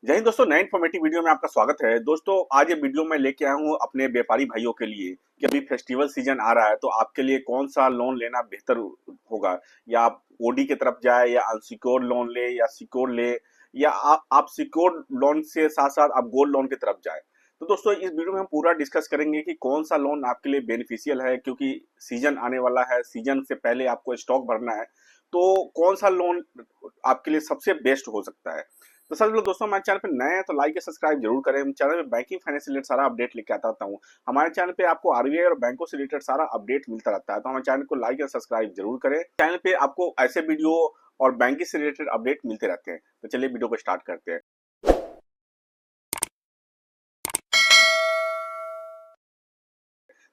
जय हिंद दोस्तों, नए इन्फॉर्मेटिव वीडियो में आपका स्वागत है। दोस्तों आज ये वीडियो मैं लेके आया हूँ अपने व्यापारी भाइयों के लिए कि अभी फेस्टिवल सीजन आ रहा है तो आपके लिए कौन सा लोन लेना बेहतर होगा। या आप ओडी की तरफ जाए या अनसिक्योर्ड लोन ले या सिक्योर ले, या आप सिक्योर्ड लोन से साथ साथ आप गोल्ड लोन की तरफ जाए। तो दोस्तों इस वीडियो में हम पूरा डिस्कस करेंगे कि कौन सा लोन आपके लिए बेनिफिशियल है, क्योंकि सीजन आने वाला है, सीजन से पहले आपको स्टॉक भरना है। तो कौन सा लोन आपके लिए सबसे बेस्ट हो सकता है। तो सर लोग दोस्तों, हमारे चैनल पे नए हैं तो लाइक या सब्सक्राइब जरूर करें। हम चैनल पे बैंकिंग फाइनेंस से रिलेटेड सारा अपडेट लेके आता रहता हूँ। हमारे चैनल पे आपको आरबीआई और बैंकों से रिलेटेड सारा अपडेट मिलता रहता है, तो हमारे चैनल को लाइक या सब्सक्राइब जरूर करें। चैनल पे आपको ऐसे वीडियो और बैंकिंग से रिलेटेड अपडेट मिलते रहते हैं। तो चलिए वीडियो को स्टार्ट करते हैं।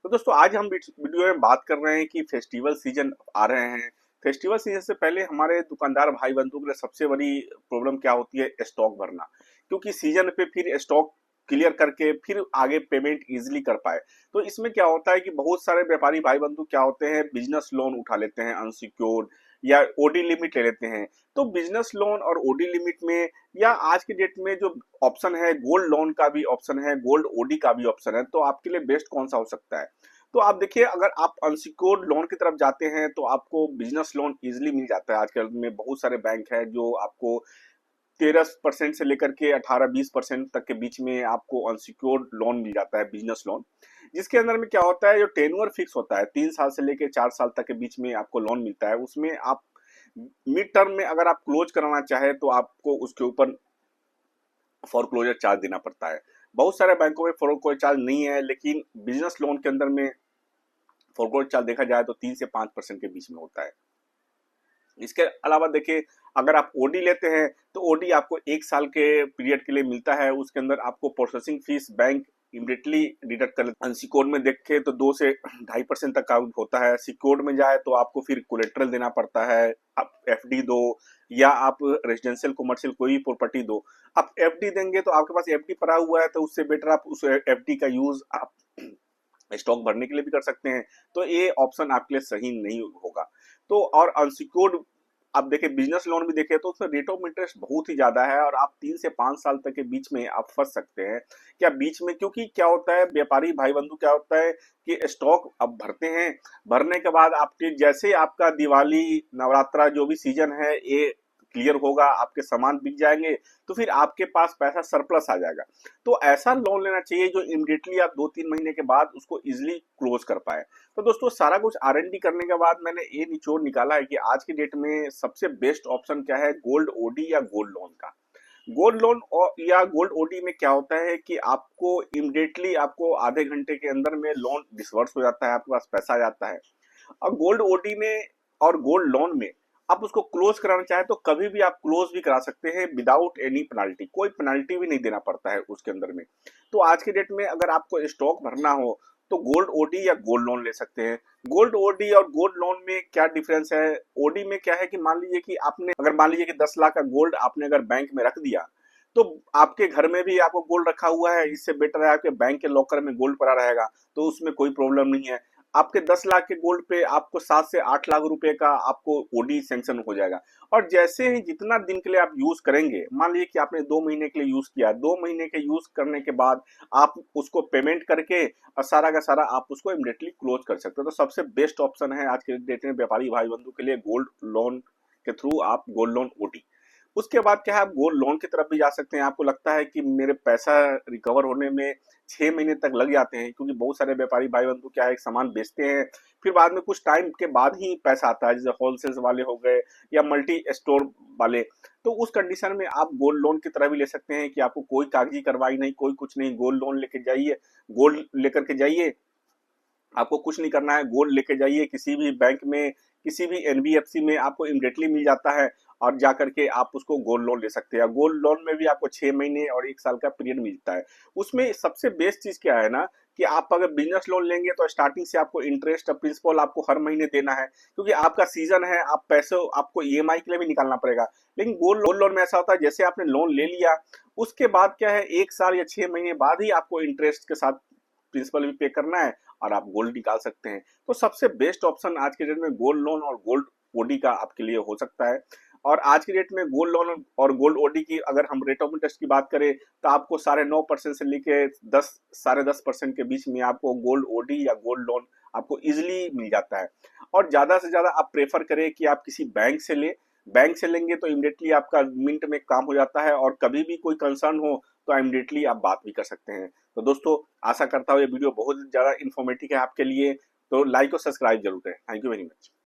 तो दोस्तों आज हम वीडियो में बात कर रहे हैं कि फेस्टिवल सीजन आ रहे हैं। फेस्टिवल सीजन से पहले हमारे दुकानदार भाई बंधु के लिए सबसे बड़ी प्रॉब्लम क्या होती है, स्टॉक भरना। क्योंकि सीजन पे फिर स्टॉक क्लियर करके फिर आगे पेमेंट इजीली कर पाए। तो इसमें क्या होता है कि बहुत सारे व्यापारी भाई बंधु क्या होते हैं, बिजनेस लोन उठा लेते हैं अनसिक्योर्ड, या ओडी लिमिट ले लेते हैं। तो बिजनेस लोन और ओडी लिमिट में, या आज के डेट में जो ऑप्शन है गोल्ड लोन का भी ऑप्शन है, गोल्ड ओडी का भी ऑप्शन है, तो आपके लिए बेस्ट कौन सा हो सकता है। तो आप देखिए, अगर आप अनसिक्योर्ड लोन की तरफ जाते हैं तो आपको बिजनेस लोन इजीली मिल जाता है। आजकल में बहुत सारे बैंक है जो आपको 13% से लेकर के 18-20% तक के बीच में आपको अनसिक्योर्ड लोन मिल जाता है, बिजनेस लोन। जिसके अंदर में क्या होता है, जो टेन्योर फिक्स होता है 3 साल से लेकर 4 साल तक के बीच में आपको लोन मिलता है। उसमें आप मिड टर्म में अगर आप क्लोज कराना चाहे तो आपको उसके ऊपर फोरक्लोजर चार्ज देना पड़ता है। बहुत सारे बैंकों में फोरक्लोजर चार्ज नहीं है, लेकिन बिजनेस लोन के अंदर में फोरक्लोजर चार्ज देखा जाए तो 3 से 5% के बीच में होता है। इसके अलावा देखिए, अगर आप ओडी लेते हैं तो ओडी आपको 1 साल के पीरियड के लिए मिलता है। उसके अंदर आपको processing fees bank immediately deduct कर लेता है। अनसिक्योर्ड में देखें तो 2 से 2.5% तक का होता है। सिक्योर्ड में जाए तो आपको फिर कोलेट्रल देना पड़ता है, आप एफडी दो या आप रेजिडेंशियल कमर्शियल कोई भी प्रॉपर्टी दो। आप एफडी देंगे तो आपके पास एफडी पड़ा हुआ है, तो उससे बेटर आप उस एफडी का यूज आप स्टॉक भरने के लिए भी कर सकते हैं। तो ये ऑप्शन आपके लिए सही नहीं होगा। तो और अनसिक्योर्ड आप देखें, बिजनेस लोन भी देखें तो उसमें रेट ऑफ इंटरेस्ट बहुत ही ज्यादा है और आप 3 से 5 साल तक के बीच में आप फंस सकते हैं। क्या बीच में, क्योंकि क्या होता है व्यापारी भाई बंधु, क्या होता है कि स्टॉक अब भरते हैं, भरने के बाद आपके जैसे आपका दिवाली नवरात्रा जो भी सीजन है ये क्लियर होगा, आपके सामान बिक जाएंगे, तो फिर आपके पास पैसा सरप्लस आ जाएगा। तो ऐसा लोन लेना चाहिए जो इमिडिएटली आप 2-3 महीने के बाद उसको इजिली क्लोज कर पाए। तो दोस्तों सारा कुछ आरएनडी करने के बाद मैंने ये निचोड़ निकाला है कि आज की डेट में सबसे बेस्ट ऑप्शन क्या है, गोल्ड ओडी या गोल्ड लोन का। गोल्ड लोन या गोल्ड ओडी में क्या होता है कि आपको इमिडिएटली आपको आधे घंटे के अंदर में लोन डिसवर्स हो जाता है, आपके पास पैसा आ जाता है। और गोल्ड ओडी में और गोल्ड लोन में आप उसको क्लोज कराना चाहे तो कभी भी आप क्लोज भी करा सकते हैं विदाउट एनी पेनाल्टी, कोई पेनाल्टी भी नहीं देना पड़ता है उसके अंदर में। तो आज के डेट में अगर आपको स्टॉक भरना हो तो गोल्ड ओडी या गोल्ड लोन ले सकते हैं। गोल्ड ओडी और गोल्ड लोन में क्या डिफरेंस है, ओडी में क्या है कि मान लीजिए कि आपने, अगर मान लीजिए कि 10 लाख का गोल्ड आपने अगर बैंक में रख दिया, तो आपके घर में भी आपको गोल्ड रखा हुआ है, इससे बेटर है आपके बैंक के लॉकर में गोल्ड पड़ा रहेगा, तो उसमें कोई प्रॉब्लम नहीं है। आपके 10 लाख के गोल्ड पे आपको 7 से 8 लाख रुपए का आपको ओडी सैंक्शन हो जाएगा। और जैसे ही जितना दिन के लिए आप यूज करेंगे, मान लीजिए कि आपने 2 महीने के लिए यूज किया, 2 महीने के यूज करने के बाद आप उसको पेमेंट करके और सारा का सारा आप उसको इमिडिएटली क्लोज कर सकते हो। तो सबसे बेस्ट ऑप्शन है आज के डेट में व्यापारी भाई बंधु के लिए गोल्ड लोन के थ्रू आप गोल्ड लोन ओडी। उसके बाद क्या है, आप गोल्ड लोन की तरफ भी जा सकते हैं। आपको लगता है कि मेरे पैसा रिकवर होने में 6 महीने तक लग जाते हैं, क्योंकि बहुत सारे व्यापारी भाई बंधु क्या है, एक सामान बेचते हैं फिर बाद में कुछ टाइम के बाद ही पैसा आता है, जैसे होलसेल वाले हो गए या मल्टी स्टोर वाले। तो उस कंडीशन में आप गोल्ड लोन की तरह भी ले सकते हैं कि आपको कोई कागजी कार्रवाई नहीं, कोई कुछ नहीं, गोल्ड लोन लेके जाइए, गोल्ड लेकर के जाइए, आपको कुछ नहीं करना है, गोल्ड लेके जाइए किसी भी बैंक में, किसी भी एनबीएफसी में आपको इमिडिएटली मिल जाता है और जा करके आप उसको गोल्ड लोन ले सकते हैं। गोल्ड लोन में भी आपको 6 महीने और 1 साल का पीरियड मिलता है। उसमें सबसे बेस्ट चीज क्या है ना, कि आप अगर बिजनेस लोन लेंगे तो स्टार्टिंग से आपको इंटरेस्ट और प्रिंसिपल आपको हर महीने देना है, क्योंकि आपका सीजन है, आप पैसे आपको ईएमआई के लिए भी निकालना पड़ेगा। लेकिन गोल्ड लोन में ऐसा होता है, जैसे आपने लोन ले लिया उसके बाद क्या है, 1 साल या 6 महीने बाद ही आपको इंटरेस्ट के साथ प्रिंसिपल भी पे करना है और आप गोल्ड निकाल सकते हैं। तो सबसे बेस्ट ऑप्शन आज के डेट में गोल्ड लोन और गोल्ड ओडी का आपके लिए हो सकता है। और आज की डेट में गोल्ड लोन और गोल्ड ओडी की अगर हम रेट ऑफ इंटरेस्ट की बात करें तो आपको 9.5% से लेके 10 10.5% के बीच में आपको गोल्ड ओडी या गोल्ड लोन आपको इजिली मिल जाता है। और ज्यादा से ज्यादा आप प्रेफर करें कि आप किसी बैंक से ले, बैंक से लेंगे तो इमिडिएटली आपका मिनट में काम हो जाता है, और कभी भी कोई कंसर्न हो तो इमिडिएटली आप बात भी कर सकते हैं। तो दोस्तों, आशा करता हूँ ये वीडियो बहुत ज्यादा इन्फॉर्मेटिव है आपके लिए, तो लाइक और सब्सक्राइब जरूर करें। Thank you very much.